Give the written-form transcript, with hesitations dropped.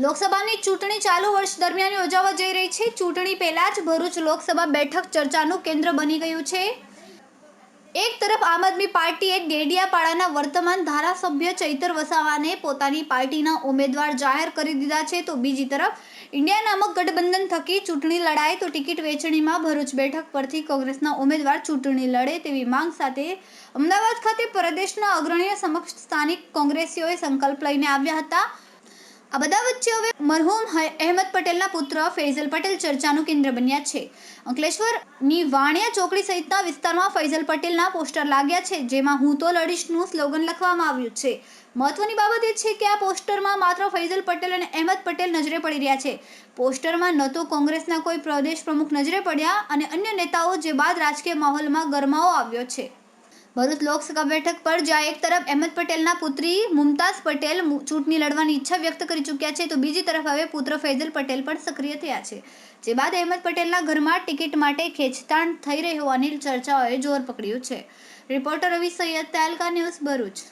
લોકસભાની ચૂંટણી ચાલુ વર્ષ દરમિયાન યોજાવા જઈ રહી છે. ચૂંટણી પહેલા જ ભરૂચ લોકસભા બેઠક ચર્ચાનું કેન્દ્ર બની ગયું છે. એક તરફ આમ આદમી પાર્ટીએ ડેડિયાપાડાના વર્તમાન ધારાસભ્ય ચૈતર વસાવાને પોતાની પાર્ટીના ઉમેદવાર જાહેર કરી દીધા છે, તો બીજી તરફ ઇન્ડિયા નામક ગઠબંધન થકી ચૂંટણી લડાય તો ટિકિટ વહેંચણીમાં ભરૂચ બેઠક પરથી કોંગ્રેસના ઉમેદવાર ચૂંટણી લડે તેવી માંગ સાથે અમદાવાદ ખાતે પ્રદેશના અગ્રણીઓ સમક્ષ સ્થાનિક કોંગ્રેસીઓએ સંકલ્પ લઈને આવ્યા હતા. આ બધા વચ્ચે હવે મરહુમ અહેમદ પટેલના પુત્ર ફૈઝલ પટેલ ચર્ચાનું કેન્દ્ર બન્યા છે. અંકલેશ્વરની વાણિયા ચોકડી સહિતના વિસ્તારમાં ફૈઝલ પટેલના પોસ્ટર લાગ્યા છે, જેમાં હું તો લડીશનું સ્લોગન લખવામાં આવ્યું છે. મહત્વની બાબત એ છે કે આ પોસ્ટરમાં માત્ર ફૈઝલ પટેલ અને અહેમદ પટેલ નજરે પડી રહ્યા છે. પોસ્ટરમાં ન તો કોંગ્રેસના કોઈ પ્રદેશ પ્રમુખ નજરે પડ્યા અને અન્ય નેતાઓ, જે બાદ રાજકીય માહોલમાં ગરમાવો આવ્યો છે. ભરૂચ લોકસભા બેઠક પર જ્યાં એક તરફ અહેમદ પટેલના પુત્રી મુમતાઝ પટેલ ચૂંટણી લડવાની ઈચ્છા વ્યક્ત કરી ચૂક્યા છે, તો બીજી તરફ હવે પુત્ર ફૈઝલ પટેલ પણ સક્રિય થયા છે, જે બાદ અહેમદ પટેલના ઘરમાં ટિકિટ માટે ખેંચતાણ થઈ રહી હોવાની ચર્ચાઓએ જોર પકડ્યું છે. રિપોર્ટર રવિ સૈયદ, તહેલકા ન્યૂઝ, ભરૂચ.